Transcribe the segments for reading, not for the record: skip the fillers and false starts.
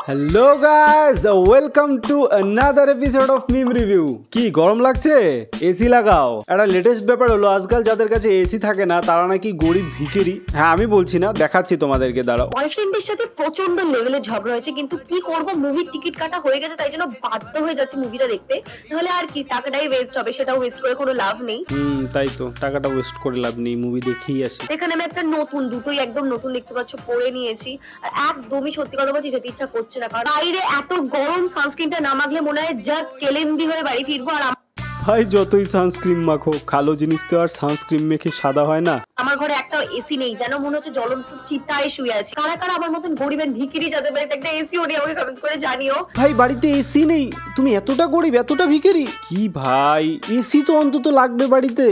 Hello guys, welcome to another episode of meme review. কি গরম লাগছে? এসি লাগাও। একটা লেটেস্ট ব্যাপার হলো, আজকাল যাদের কাছে এসি থাকে না তারা নাকি গরিব ভিখারি। হ্যাঁ, আমি বলছি না, দেখাচ্ছি তোমাদেরকে, দাঁড়াও। বয়ফ্রেন্ডের সাথে প্রচন্ড লেভেলের ঝগড়া হয়েছে, কিন্তু কি করব, মুভির টিকিট কাটা হয়ে গেছে, তাই জন্য বাধ্য হয়ে যাচ্ছে মুভিটা দেখতে। নাহলে আর কি, টাকাটাই ওয়েস্ট হবে, সেটা ওয়েস্ট করে কোনো লাভ নেই। তাই তো, টাকাটা ওয়েস্ট করে লাভ নেই, মুভি দেখেই আসি। এখানে আমি একটা নতুন, দুটোই একদম নতুন দেখতে পাচ্ছ, পরে নিয়েছি। আর একদমই সত্যি কথা বলছি, যেতে ইচ্ছা করছে না, কারণ বাইরে এত গরম, সানস্ক্রিনটা না মাখলে মনে হয় জাস্ট কেলেন্দি হয়ে বাড়ি ফিরবো। আর ভাই, যতই সানস্ক্রিন মাখো, কালো জিনিস তো আর সানস্ক্রিন মেখে সাদা হয় না। আমার ঘরে একটা এসি নেই, যেন মনে হচ্ছে জ্বলন্ত চিতায় শুয়ে আছে। কারা কারা আমার মতন গরিব আর ভিখারি যাদের বাড়িতে একটা এসি ওঠে, আমাকে কমেন্টস করে জানিও। ভাই, বাড়িতে এসি নেই, তুমি এতটা গরিব, এতটা ভিখারি? কি ভাই, এসি তো অন্তত লাগবে বাড়িতে।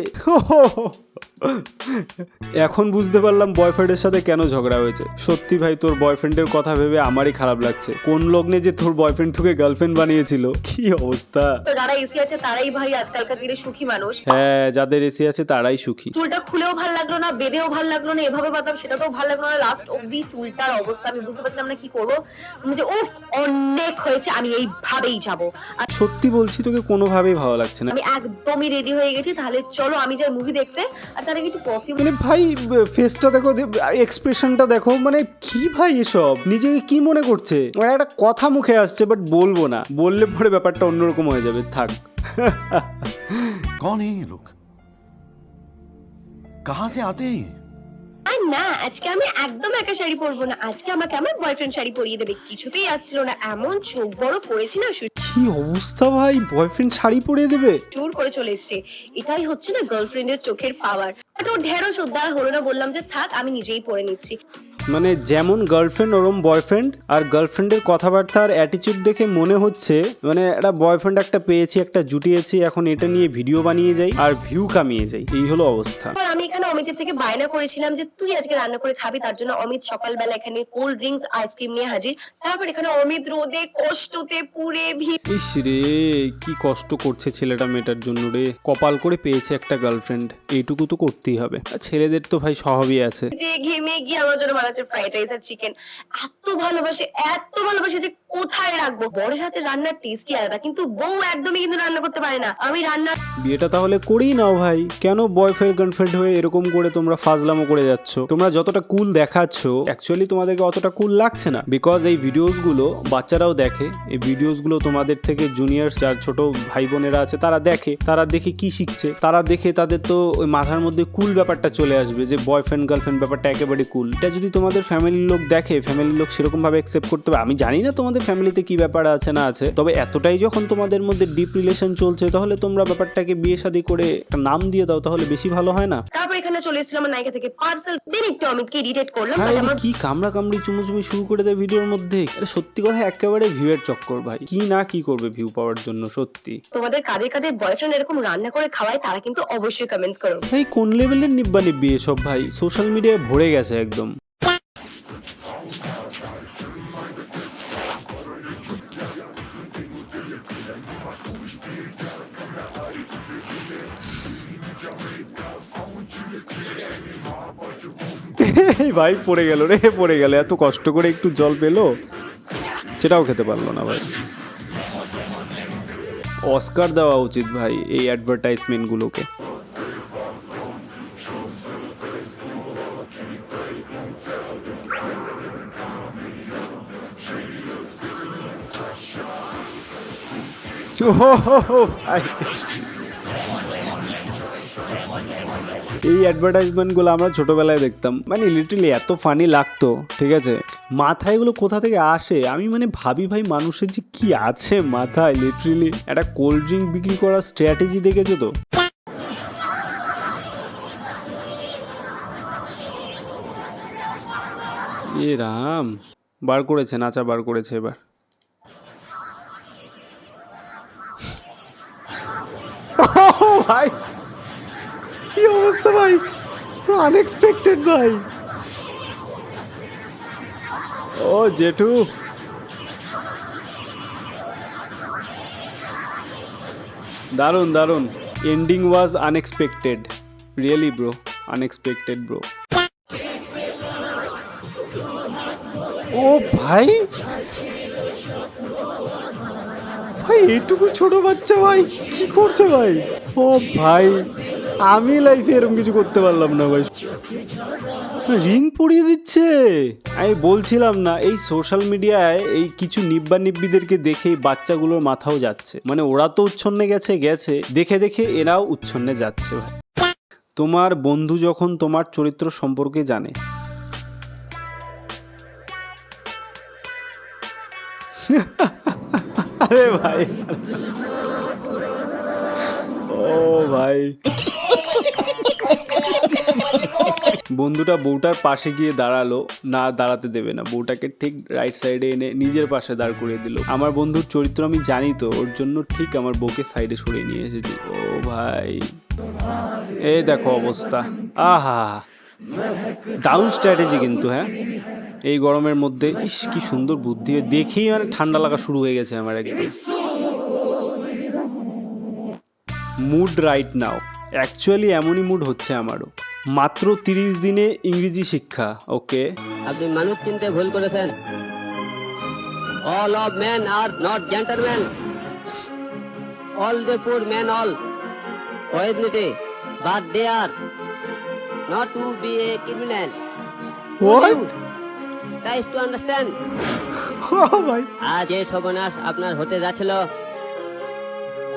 এখন বুঝতে পারলাম বয়ফ্রেন্ডের সাথে কেন ঝগড়া হয়েছে। সত্যি ভাই, তোর বয়ফ্রেন্ডের কথা ভেবে আমারই খারাপ লাগছে। কোন লগ্নে যে তোর বয়ফ্রেন্ড তোকে গার্লফ্রেন্ড বানিয়েছিল, কি অবস্থা। তো যারা এসি আছে তারাই ভাই আজকালকার দিনে সুখী মানুষ। হ্যাঁ, যাদের এসি আছে তারাই সুখী। চুলটা খুলেও ভালো লাগলো না, বেঁধেও ভালো লাগলো না, এভাবে বাঁধলাম সেটাতেও ভালো লাগলো না। লাস্ট অব্দি চুলটার অবস্থা আমি বুঝতে পারছিলাম না কি করবো। যে উফ, অনেক হয়েছে, আমি এইভাবেই যাবো। আর সত্যি বলছি, তোকে কোনোভাবেই ভালো লাগছে না। আমি একদমই রেডি হয়ে গেছি, তাহলে চলো আমি যাই মুভি দেখতে। আর তার আগে একটু পারফিউম। মানে ভাই, ফেসটা দেখো, এক্সপ্রেশনটা দেখো, মানে কি ভাই এসব, নিজেকে কি মনে করছে? মানে একটা কথা মুখে আসছে, বাট বলবো না, বললে পরে ব্যাপারটা অন্যরকম হয়ে যাবে, থাক। कौन है ये लोग? कहां से आते हैं ये? আর না, আজকে আমি একদম একা শাড়ি পরবো না, আজকে আমাকে আমার বয়ফ্রেন্ড শাড়ি পরিয়ে দেবে। কিছুতেই আসছিল না, এমন চোখ বড় করেছি না, কি অবস্থা ভাই, বয়ফ্রেন্ড শাড়ি পরিয়ে দেবে? জোর করে চলে এসছে। এটাই হচ্ছে না গার্লফ্রেন্ডের চোখের পাওয়ার। তো ঢেরো শ্রদ্ধা হলো না, বললাম যে থাক, আমি নিজেই পরে নিচ্ছি। মানে যেমন গার্লফ্রেন্ড ওরম বয়ফ্রেন্ড। আর গার্লফ্রেন্ডের কথাবার্তা আর অ্যাটিচিউড দেখে মনে হচ্ছে মানে একটা বয়ফ্রেন্ড একটা পেয়েছি, একটা জুটিয়েছি, এখন এটা নিয়ে ভিডিও বানিয়ে যাই আর ভিউ কামিয়ে যাই, এই হলো অবস্থা। আমি এখানে অমিতের থেকে বায়না করেছিলাম যে তুই আজকে রান্না করে খাবি, তার জন্য অমিত সকালবেলা এখানে কোল্ড ড্রিঙ্কস আইসক্রিম নিয়ে হাজির। তারপর এখানে অমিত রোদে কষ্টতে পুড়ে ইস রে, কি কষ্ট করছে ছেলেটা মেয়েটার জন্য রে। কপাল করে পেয়েছে একটা গার্লফ্রেন্ড, এইটুকু তো করতেই হবে। আর ছেলেদের তো ভাই স্বভাবই আছে। যে ঘেমে গিয়ে আমার জন্য বানাচ্ছে ফ্রাইড রাইস আর চিকেন। এত ভালোবাসে যে কোথায় রাখবো। বড়ের হাতে রান্নার টেস্টই আলাদা, কিন্তু বউ একদমই কিন্তু রান্না করতে পারে না। আমি রান্না বিয়েটা তাহলে করেই নাও ভাই, কেন বয়ফ্রেন্ড গার্লফ্রেন্ড হয়ে এরকম করে তোমরা ফাজলামো করে যাচ্ছ? তোমরা যতটা কুল দেখাচ্ছ, অ্যাকচুয়ালি তোমাদেরকে অতটা কুল লাগছে না। বিকজ এই ভিডিওস গুলো বাচ্চারাও দেখে, এই ভিডিওস গুলো তোমাদের থেকে জুনিয়র্স যার ছোট ভাই বোনেরা আছে তারা দেখে, তারা দেখে কি শিখছে, তারা দেখে তাদের তো ওই মাথার মধ্যে কুল ব্যাপারটা চলে আসবে যে বয়ফ্রেন্ড গার্লফ্রেন্ড ব্যাপারটা একেবারে কুল। এটা যদি তোমাদের ফ্যামিলির লোক দেখে, ফ্যামিলির লোক সেরকম ভাবে অ্যাকসেপ্ট করতে হবে। আমি জানি না তোমাদের ফ্যামিলিতে কি ব্যাপার আছে না আছে, তবে এতটাই যখন তোমাদের মধ্যে ডিপ রিলেশন চলছে, তাহলে তোমরা ব্যাপারটাকে বিয়ে শাদী করে একটা নাম দিয়ে দাও, তাহলে বেশি ভালো হয় না? তারপর এখানে চলে এসেছিল আমার নায়িকা থেকে পার্সেল, দেন একটু অমিতকে ইরিটেট করলাম। হ্যাঁ, আমার কি কামড়া কামড়ি চুমুচুমি শুরু করে দেয় ভিডিওর মধ্যে। এটা সত্যি কথা একেবারে ভিউয়ের চক্কর ভাই, কি না কি করবে ভিউ পাওয়ার জন্য। সত্যি তোমাদের কাদের কাদের বয়ফ্রেন্ড এরকম রান্না করে খাওয়ায়, তারা কিন্তু অবশ্যই কমেন্টস করো। ভাই, কোন লেভেলের নিব্বা নিব্বি এসব ভাই, সোশ্যাল মিডিয়ায় ভরে গেছে একদম। ভাই পড়ে গেল রে, পড়ে গেল। এত কষ্ট করে একটু জল পেলো, সেটাও খেতে পারলো না ভাই। অস্কার দেওয়া উচিত ভাই এই অ্যাডভার্টাইজমেন্ট গুলোকে। এই অ্যাডভার্টাইজমেন্টগুলো আমরা ছোটবেলায় দেখতাম, মানে লিটারালি এত ফানি লাগতো। ঠিক আছে, মাথায় এগুলো কোথা থেকে আসে আমি মানে ভাবি ভাই, মানুষের যে কি আছে মাথায়। লিটারালি একটা কোল্ড ড্রিঙ্ক বিক্রি করার স্ট্র্যাটেজি দেখেছো তো? এ রাম, বার করেছে, নাচা বার করেছে এবার। ভাই, কি অবস্থা ভাই, আনএক্সপেক্টেড ভাই। ও জেঠু, দারুন দারুন। Ending was unexpected, really bro, unexpected bro. ও ভাই, ভাই এইটুকু ছোট বাচ্চা ভাই কি করছে ভাই? ও ভাই আমি লাইফে এরকম কিছু করতে পারলাম না ভাই। রিং পরিয়ে দিচ্ছে। আমি বলছিলাম না এই সোশ্যাল মিডিয়ায় এই কিছু নিব্বা নিব্বিদেরকে দেখেই বাচ্চাগুলোর মাথাও যাচ্ছে, মানে ওরা তো উচ্ছন্নে গেছে দেখে দেখে এরাও উচ্ছন্নে যাচ্ছে ভাই। তোমার বন্ধু যখন তোমার চরিত্র সম্পর্কে জানে, আরে ভাই ও ভাই বন্ধুটা বউটার পাশে গিয়ে দাঁড়ালো, না দাঁড়াতে দেবে না, বউটাকে ঠিক রাইট সাইডে এনে নিজের পাশে দাঁড় করিয়ে দিল। আমার বন্ধুর চরিত্র আমি জানি তো, ওর জন্য ঠিক আমার বউকে সাইডে সরিয়ে নিয়ে এসেছি। ও ভাই এই দেখো অবস্থা, আহা দারুণ স্ট্র্যাটেজি কিন্তু। হ্যাঁ এই গরমের মধ্যে ইস কি সুন্দর বুদ্ধি, দেখেই মানে ঠান্ডা লাগা শুরু হয়ে গেছে আমার একদম। মুড রাইট নাও, অ্যাকচুয়ালি এমনই মুড হচ্ছে আমারও। মাত্র 30 দিনে ইংরেজি শিক্ষা। ওকে আপনি মানুষ চিনতে ভুল করেছেন। All of men are not gentlemen. All the poor men all originality, but they are not to be a criminal. What? Try to understand. ও ভাই আজ এই সর্বনাশ আপনার হতে যাচ্ছিল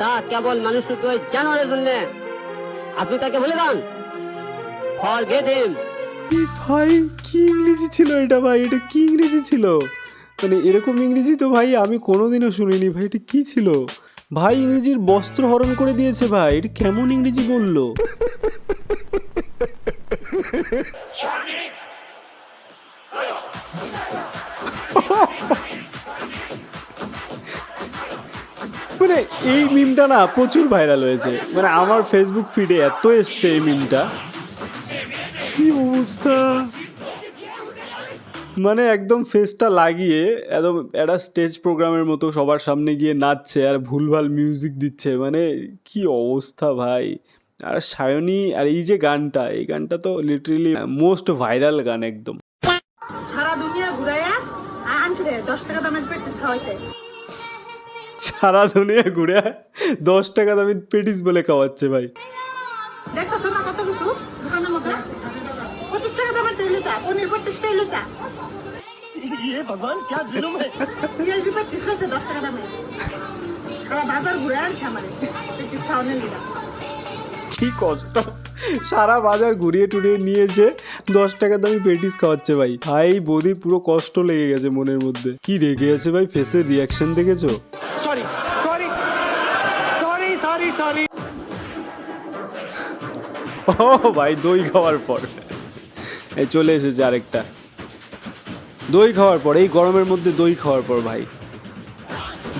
তা কেবল মানুষ রূপে ওই জানোয়ারের জন্য। আপনি তাকে ভুলে যান। Forget him. ভাই কি ইংরেজি ছিল এটা ভাই, এটা কি ইংরেজি ছিল? মানে এরকম ইংরেজি তো ভাই আমি কোনোদিনও শুনিনি ভাই। এটা কি ছিল ভাই? ইংরেজির বস্ত্র হরণ করে দিয়েছে ভাই। এটা কেমন ইংরেজি বললো? মানে এই মিমটা না প্রচুর ভাইরাল হয়েছে, মানে আমার ফেসবুক ফিডে এত এসছে এই মিমটা, কি অবস্থা। মানে একদম ফেসটা লাগিয়ে একদম একটা স্টেজ প্রোগ্রামের মতো সবার সামনে গিয়ে নাচছে আর ভুলভাল মিউজিক দিচ্ছে, মানে কি অবস্থা ভাই। আর সায়নী আর এই যে গানটা, এই গানটা তো লিটারেলি মোস্ট ভাইরাল গান একদম। সারা দুনিয়া ঘুরাইয়া আনছে 10 টাকা দামের প্র্যাকটিস খাওয়াইতে। সারা দুনিয়া ঘুরে 10 টাকা দামি পেটিস বলে খাওয়াচ্ছে ভাই। দেখছো না কত কিছু দোকানের মধ্যে 25 টাকা দামের তেলটা, পনির 25 টাকা। ये भगवान क्या जुल्म है। ये जी प्र्যাকটিস খাইছে 10 টাকা দামে। সারা বাজার ঘুরে আনছে আমারে প্র্যাকটিস খাওয়ানোর লিগা। কি কষ্ট, সারা বাজার ঘুরিয়ে টুরিয়ে নিয়েছে 10 টাকা দামি পেটিস খাওয়াচ্ছে ভাই। ভাই বৌদি পুরো কষ্ট লেগে গেছে মনের মধ্যে। কি রেগে আছে ভাই, ফেসের রিয়াকশন দেখেছো? Sorry sorry sorry sorry sorry. ও ভাই দই খাওয়ার পর এই চলে এসেছে আরেকটা। দই খাওয়ার পর, এই গরমের মধ্যে দই খাওয়ার পর ভাই,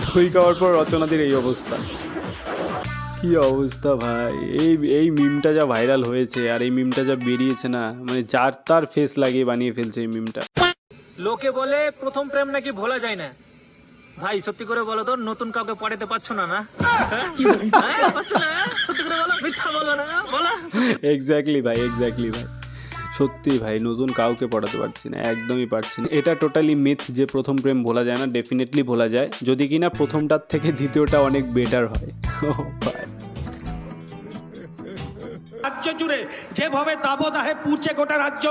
দই খাওয়ার পর রচনাদের এই অবস্থা। কি অবস্থা ভাই। এই মিমটা যা ভাইরাল হয়েছে আর এই মিমটা যা বেরিয়েছে না, মানে যার তার ফেস লাগিয়ে বানিয়ে ফেলছে এই মিমটা। লোকে বলে প্রথম প্রেম নাকি ভোলা যায় না। ভাই সত্যি করে বলো তো, নতুন কাউকে পড়াতে পারছো না? না হ্যাঁ, পারছো না? সত্যি করে বলো, মিথ্যা বলো না, বলো। এক্স্যাক্টলি ভাই, এক্স্যাক্টলি ভাই, সত্যি ভাই নতুন কাউকে পড়াতে পারছি না, একদমই পারছি না। এটা টোটালি মিথ যে প্রথম প্রেম ভোলা যায় না। ডেফিনেটলি ভোলা যায়, যদি কিনা প্রথমটার থেকে দ্বিতীয়টা অনেক বেটার হয়। ও ভাই রাজ্য জুড়ে যেভাবে দাবদাহে পুড়ছে গোটা রাজ্য,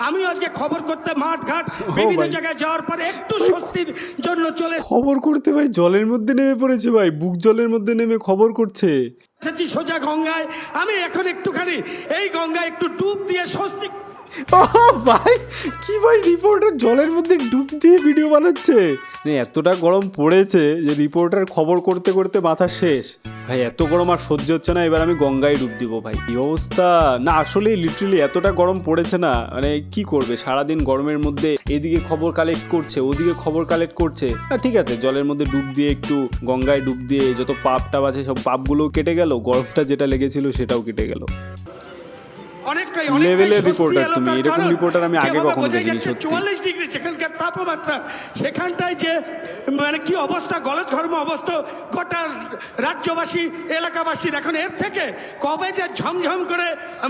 আমি আজকে খবর করতে মাঠ ঘাট বিভিন্ন ভাই। জায়গায় যাওয়ার পরে একটু স্বস্তির জন্য চলে খবর করতে ভাই জলের মধ্যে নেমে পড়েছে ভাই, বুক জলের মধ্যে নেমে খবর করছে। এসেছি সোজা গঙ্গায়। আমি এখন একটুখানি এই গঙ্গায় একটু ডুব দিয়ে স্বস্তি। ভাই কি ভাই, রিপোর্টার জলের মধ্যে ডুব দিয়ে ভিডিও বানাচ্ছে? এতটা গরম পড়েছে যে রিপোর্টার খবর করতে করতে মাথা শেষ। ভাই এত গরম আর সহ্য হচ্ছে না, এবার আমি গঙ্গায় ডুব দিব ভাই। কি অবস্থা না, আসলে লিটারালি এতটা গরম পড়েছে না, মানে কি করবে সারাদিন গরমের মধ্যে, এদিকে খবর কালেক্ট করছে ওদিকে খবর কালেক্ট করছে। না ঠিক আছে, জলের মধ্যে ডুব দিয়ে একটু গঙ্গায় ডুব দিয়ে যত পাপ টাপ আছে সব পাপগুলোও কেটে গেল, গরমটা যেটা লেগেছিল সেটাও কেটে গেল। অনেকটাই লেভেলের রিপোর্টার তুমি, এরকম রিপোর্টার আমি আগে কখনো দেখিনি সত্যি। 44 ডিগ্রি যেখানকার তাপমাত্রা, সেখানটায় যে মানে কি অবস্থা, গলদঘর্ম অবস্থা গোটা রাজ্যবাসী এলাকাবাসীর এখন এর থেকে কবে যে ঝমঝম করে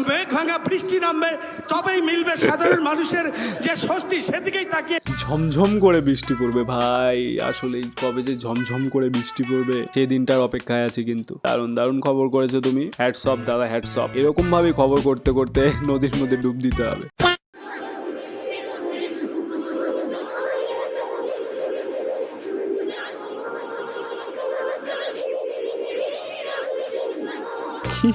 মেঘ ভাঙা বৃষ্টি নামবে তবেই মিলবে সাধারণ মানুষের যে স্বস্তি, সেদিকেই তাকিয়ে ঝমঝম করে বৃষ্টি পড়বে ভাই, আসলে কবে যে ঝমঝম করে বৃষ্টি পড়বে সেই দিনটার অপেক্ষায় আছে। কিন্তু দারুণ দারুণ খবর করেছো তুমি, হ্যাটস অফ দাদা, হ্যাটস অফ। এরকম ভাবে খবর করতে করতে নদীর মধ্যে ডুব দিতে হবে।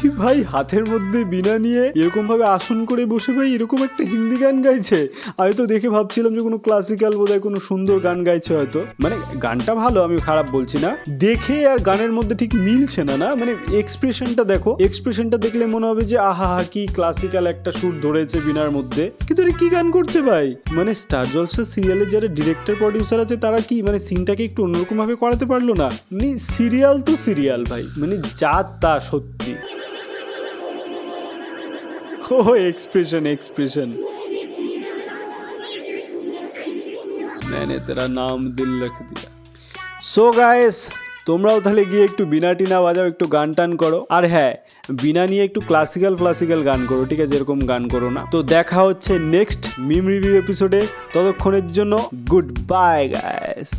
কি ভাই, হাতের মধ্যে বীণা নিয়ে এরকম ভাবে আসন করে বসে ভাই এরকম একটা হিন্দি গান গাইছে। আমি তো দেখে ভাবছিলাম যে কোনো ক্লাসিক্যাল বোধহয় কোনো সুন্দর গান গাইছে হয়তো, মানে গানটা ভালো, আমি খারাপ বলছি না, দেখে আর গানের মধ্যে ঠিক মিলছে না, না মানে এক্সপ্রেশনটা দেখো, এক্সপ্রেশনটা দেখলে মনে হবে যে আহা হা কি ক্লাসিক্যাল একটা সুর ধরেছে বীণার মধ্যে, কিন্তু এটা কি গান করছে ভাই। মানে স্টার জলসা সিরিয়ালের যারা ডিরেক্টর প্রডিউসার আছে তারা কি মানে সিনটাকে একটু অন্যরকম ভাবে করাতে পারলো না? মানে সিরিয়াল তো সিরিয়াল ভাই, মানে যা তা সত্যি। ও एक्सप्रेशन एक्सप्रेशन मैंने तेरा नाम दिल रख दिया। सो गाइस, তোমরাও তাহলে গিয়ে একটু বিনা টিনা বাজাও, একটু গান টান করো, আর হ্যাঁ বিনা নিয়ে একটু ক্লাসিক্যাল গান করো, ঠিক আছে, এরকম গান করো না। তো দেখা হচ্ছে নেক্সট মিম রিভিউ এপিসোডে, ততক্ষণের জন্য গুড বাই গাইস।